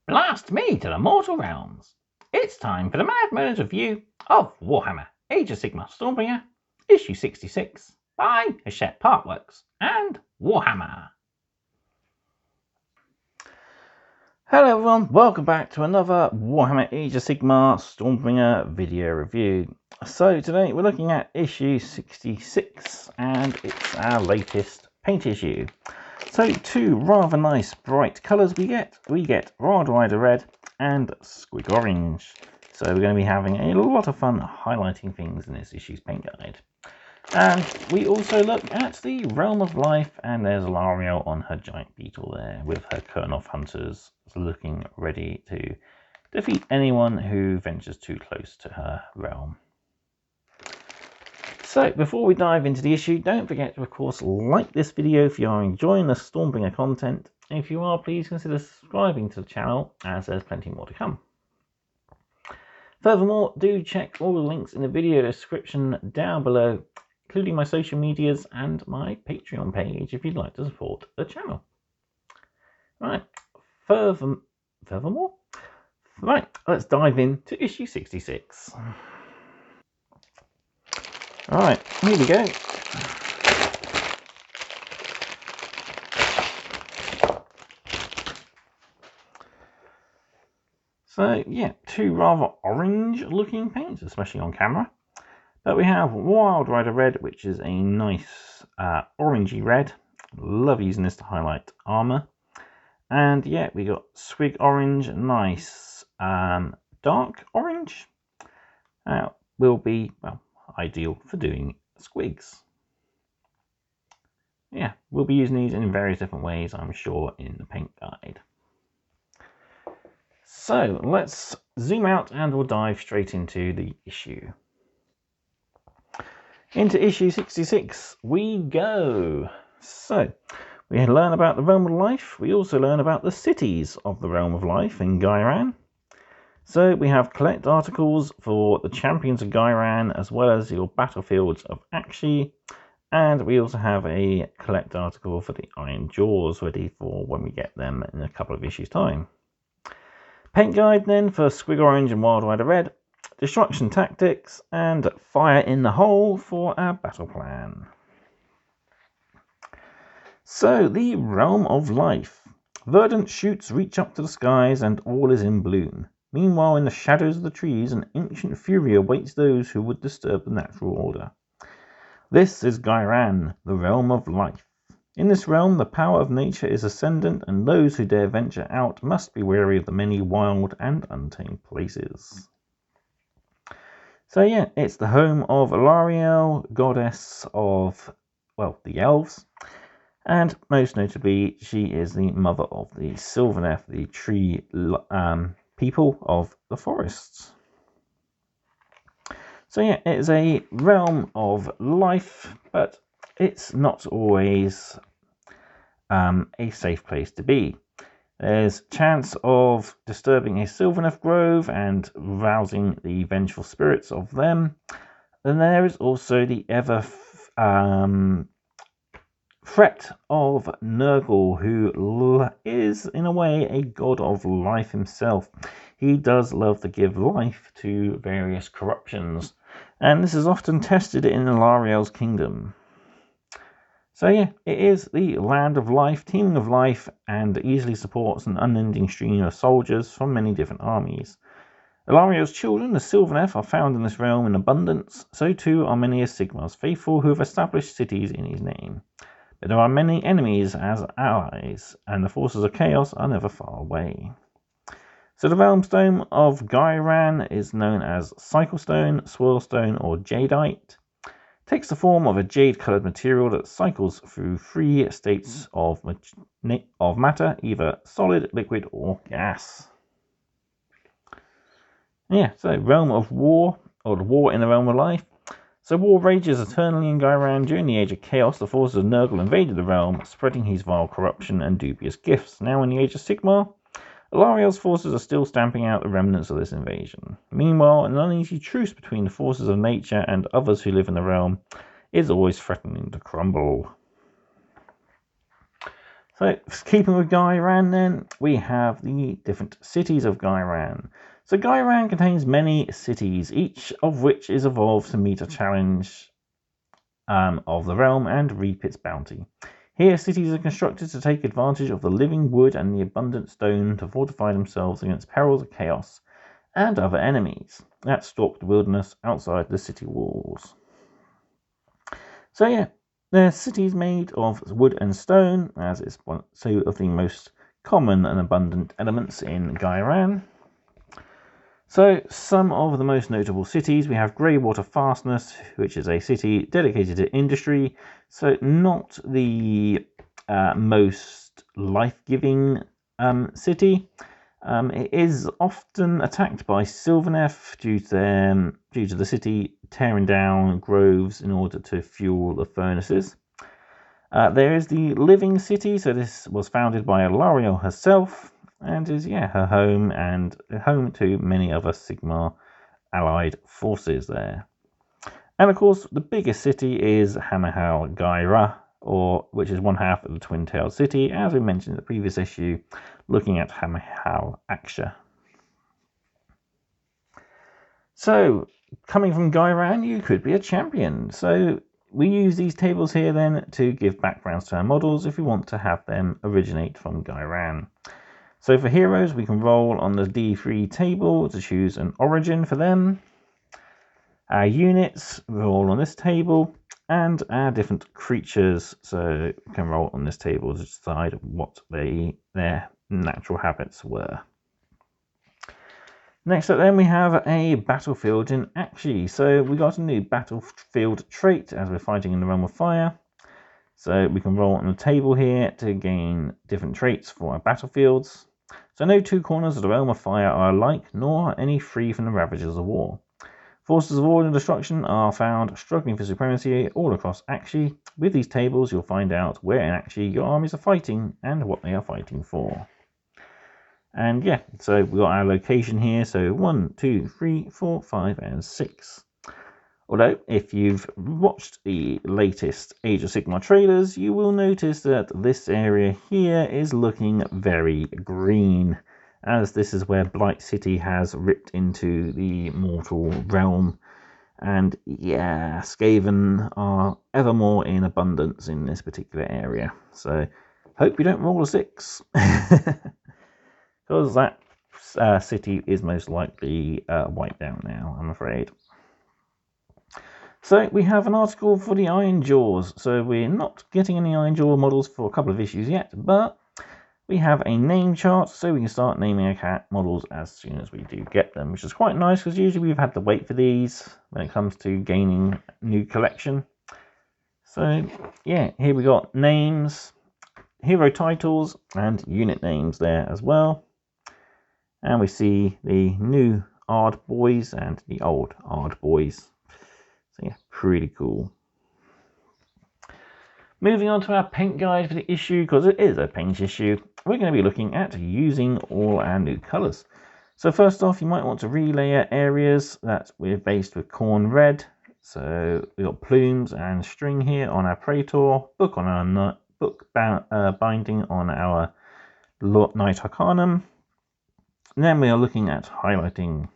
Blast me to the mortal realms. It's time for the Mad Merlins review of Warhammer Age of Sigmar Stormbringer, issue 66 by Hachette Partworks and Warhammer. Hello everyone, welcome back to another Warhammer Age of Sigmar Stormbringer video review. So today we're looking at issue 66 and it's our latest paint issue. So two rather nice bright colours we get. We get Wild Rider Red and Squig Orange. So we're going to be having a lot of fun highlighting things in this issue's paint guide. And we also look at the Realm of Life, and there's Lariel on her giant beetle there with her Kurnoth hunters looking ready to defeat anyone who ventures too close to her realm. So before we dive into the issue, don't forget to of course like this video if you are enjoying the Stormbringer content. If you are, please consider subscribing to the channel as there's plenty more to come. Furthermore, do check all the links in the video description down below, including my social medias and my Patreon page if you'd like to support the channel. Right, furthermore, right, let's dive into issue 66. Alright, here we go. So, yeah, two rather orange looking paints, especially on camera. But we have Wild Rider Red, which is a nice orangey red. Love using this to highlight armour. And yeah, we got Squig Orange, nice dark orange. Will be, well, ideal for doing squigs. Yeah, we'll be using these in various different ways, I'm sure, in the paint guide. So let's zoom out and we'll dive straight into the issue. Into issue 66 we go. So we learn about the Realm of Life. We also learn about the cities of the Realm of Life in Ghyran. So we have collect articles for the Champions of Ghyran as well as your battlefields of Akshi. And we also have a collect article for the Iron Jaws ready for when we get them in a couple of issues time. Paint guide then for Squig Orange and Wild Rider Red. Destruction tactics and fire in the hole for our battle plan. So the Realm of Life. Verdant shoots reach up to the skies and all is in bloom. Meanwhile, in the shadows of the trees, an ancient fury awaits those who would disturb the natural order. This is Ghyran, the Realm of Life. In this realm, the power of nature is ascendant, and those who dare venture out must be wary of the many wild and untamed places. So yeah, it's the home of Lariel, goddess of, well, the elves. And most notably, she is the mother of the Sylvaneth, the tree people of the forests. So yeah, it is a realm of life, but it's not always a safe place to be. There's chance of disturbing a Sylvaneth grove and rousing the vengeful spirits of them. Then there is also the ever threat of Nurgle, who is in a way a god of life himself. He does love to give life to various corruptions, and this is often tested in Lariel's kingdom. So yeah, it is the land of life, teeming of life, and easily supports an unending stream of soldiers from many different armies. Lariel's children, the Sylvaneth, are found in this realm in abundance, so too are many of Sigmar's faithful who have established cities in his name. But there are many enemies as allies, and the forces of chaos are never far away. So the Realm Stone of Ghyran is known as Cyclestone, Swirlstone, or Jadeite. It takes the form of a jade-coloured material that cycles through three states of matter, either solid, liquid, or gas. Yeah, so Realm of War, or the War in the Realm of Life. So war rages eternally in Ghyran. During the Age of Chaos, the forces of Nurgle invaded the realm, spreading his vile corruption and dubious gifts. Now in the Age of Sigmar, Lariel's forces are still stamping out the remnants of this invasion. Meanwhile, an uneasy truce between the forces of nature and others who live in the realm is always threatening to crumble. So, keeping with Gairan then, we have the different cities of Gairan. So Gairan contains many cities, each of which is evolved to meet a challenge of the realm and reap its bounty. Here, cities are constructed to take advantage of the living wood and the abundant stone to fortify themselves against perils of chaos and other enemies that stalk the wilderness outside the city walls. So yeah, they're cities made of wood and stone, as is two of the most common and abundant elements in Gairan. So some of the most notable cities, we have Greywater Fastness, which is a city dedicated to industry, so not the most life-giving city. It is often attacked by Sylvaneth due to the city tearing down groves in order to fuel the furnaces. There is the Living City, so this was founded by Alariel herself, and is her home and home to many other Sigmar allied forces there. And of course, the biggest city is Hammerhal Gaira, which is one half of the Twin-Tailed City, as we mentioned in the previous issue, looking at Hammerhal Aksha. So, coming from Gairan, you could be a champion. So, we use these tables here then to give backgrounds to our models if we want to have them originate from Gairan. So for heroes, we can roll on the D3 table to choose an origin for them. Our units roll on this table, and our different creatures so we can roll on this table to decide what their natural habits were. Next up then we have a battlefield in Akshi. So we got a new battlefield trait as we're fighting in the realm of fire. So we can roll on the table here to gain different traits for our battlefields. So no two corners of the realm of fire are alike, nor are any free from the ravages of war. Forces of war and destruction are found struggling for supremacy all across Akshi. With these tables you'll find out where in Akshi your armies are fighting and what they are fighting for. And yeah, so we've got our location here, so 1, 2, 3, 4, 5 and 6. Although, if you've watched the latest Age of Sigmar trailers, you will notice that this area here is looking very green, as this is where Blight City has ripped into the mortal realm. And yeah, Skaven are ever more in abundance in this particular area. So, hope you don't roll a 6. Because that city is most likely wiped out now, I'm afraid. So we have an article for the Iron Jaws. So we're not getting any Iron Jaw models for a couple of issues yet, but we have a name chart, so we can start naming our cat models as soon as we do get them, which is quite nice because usually we've had to wait for these when it comes to gaining new collection. So yeah, here we got names, hero titles, and unit names there as well. And we see the new Ard boys and the old Ard boys. So yeah, pretty cool. Moving on to our paint guide for the issue, because it is a paint issue, we're going to be looking at using all our new colours. So first off, you might want to relayer areas that we're based with corn red. So we've got plumes and string here on our Praetor, book on our binding on our Knight Arcanum. And then we are looking at highlighting.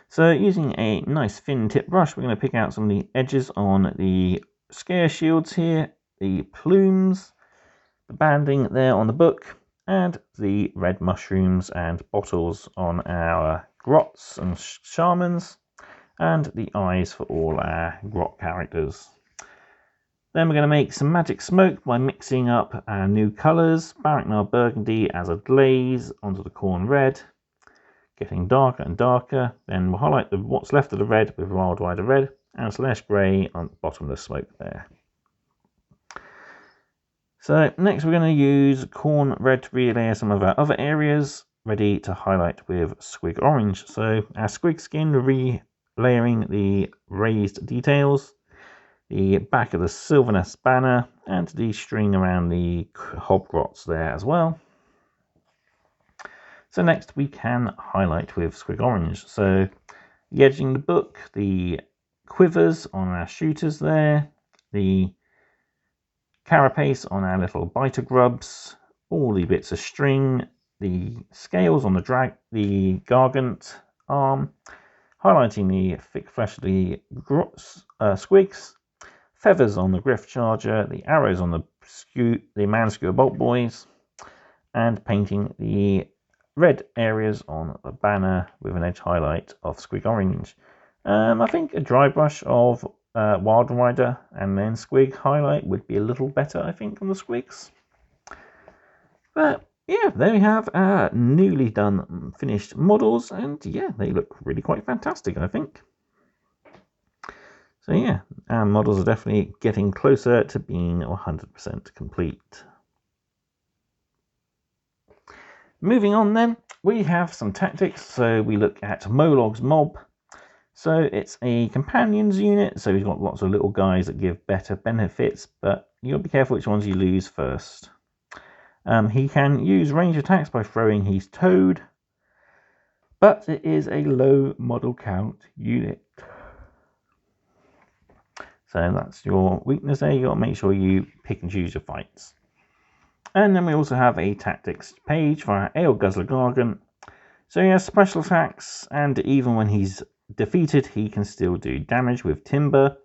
So using a nice thin tip brush, we're going to pick out some of the edges on the scare shields here, the plumes, the banding there on the book, and the red mushrooms and bottles on our grots and shamans, and the eyes for all our grot characters. Then we're going to make some magic smoke by mixing up our new colours, Baraknar Burgundy as a glaze onto the corn red, getting darker and darker. Then we'll highlight what's left of the red with Wild Rider Red and Slash Grey on the bottom of the smoke there. So next we're going to use corn red to relayer some of our other areas, ready to highlight with Squig Orange. So our Squig skin relayering the raised details, the back of the Sylvaneth banner, and the string around the hobgrots there as well. So next we can highlight with Squig Orange. So the edging the book, the quivers on our shooters there, the carapace on our little biter grubs, all the bits of string, the scales on the gargant arm, highlighting the thick fleshly squigs, feathers on the griff charger, the arrows on the manskewer bolt boys, and painting the red areas on the banner with an edge highlight of Squig orange. I think a dry brush of Wild Rider and then Squig highlight would be a little better, I think, on the Squigs. But yeah, there we have our newly done finished models, and yeah, they look really quite fantastic, I think. So yeah, our models are definitely getting closer to being 100% complete. Moving on then, we have some tactics. So we look at Molog's Mob. So it's a companions unit, so we've got lots of little guys that give better benefits, but you'll be careful which ones you lose first. He can use range attacks by throwing his toad, but it is a low model count unit. So that's your weakness there. You got to make sure you pick and choose your fights. And then we also have a tactics page for our Ale Guzzler Gargant. So he has special attacks, and even when he's defeated, he can still do damage with Timber,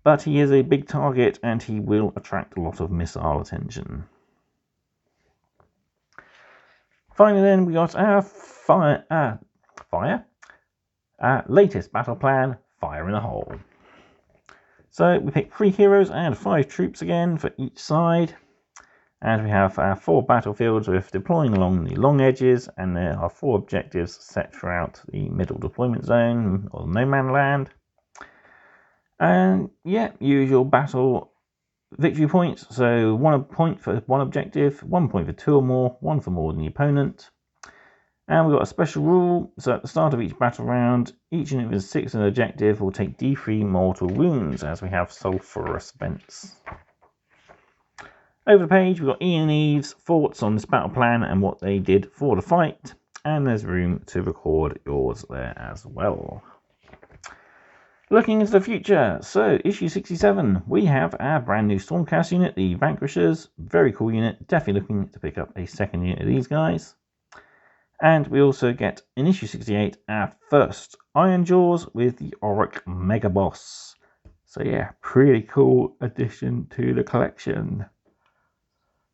but he is a big target and he will attract a lot of missile attention. Finally then, we got our latest battle plan, Fire in a Hole. So we picked 3 heroes and 5 troops again for each side. And we have our 4 battlefields with deploying along the long edges, and there are 4 objectives set throughout the middle deployment zone or no man land. And yeah, usual battle victory points. So 1 point for 1 objective, 1 point for 2 or more, 1 for more than the opponent. And we've got a special rule. So at the start of each battle round, each unit with 6 an objective will take D3 mortal wounds, as we have sulphurous vents. Over the page, we've got Ian and Eve's thoughts on this battle plan and what they did for the fight, and there's room to record yours there as well. Looking into the future, so issue 67, we have our brand new Stormcast unit, the Vanquishers. Very cool unit, definitely looking to pick up a second unit of these guys. And we also get in issue 68 our first Iron Jaws with the Auric Mega Boss. So yeah, pretty cool addition to the collection.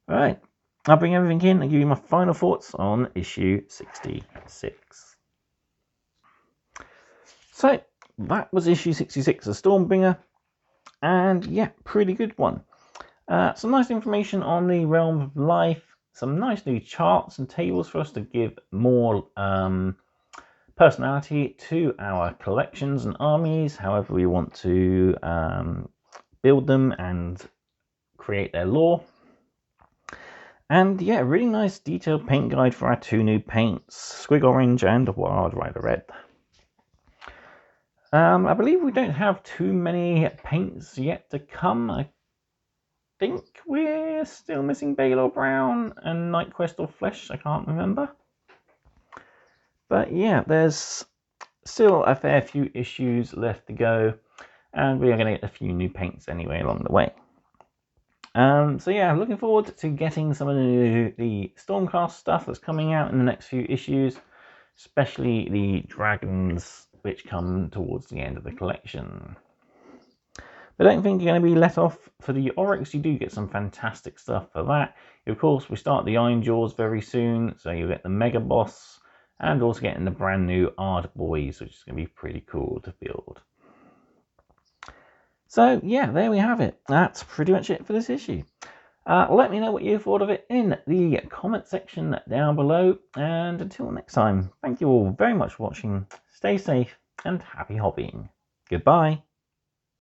Alright, I'll bring everything in and give you my final thoughts on issue 66. So, that was issue 66 of Stormbringer, and yeah, pretty good one. Some nice information on the Realm of Life, some nice new charts and tables for us to give more personality to our collections and armies, however we want to build them and create their lore. And yeah, really nice detailed paint guide for our 2 new paints, Squig Orange and Wild Rider Red. I believe we don't have too many paints yet to come. I think we're still missing Baylor Brown and Night Quest or Flesh, I can't remember. But yeah, there's still a fair few issues left to go, and we are going to get a few new paints anyway along the way. So yeah, looking forward to getting some of the Stormcast stuff that's coming out in the next few issues, especially the dragons which come towards the end of the collection. But I don't think you're going to be let off for the Oryx. You do get some fantastic stuff for that. Of course, we start the Iron Jaws very soon, so you'll get the Mega Boss, and also getting the brand new Ard Boys, which is going to be pretty cool to build. So yeah, there we have it. That's pretty much it for this issue. Let me know what you thought of it in the comment section down below. And until next time, thank you all very much for watching. Stay safe and happy hobbying. Goodbye.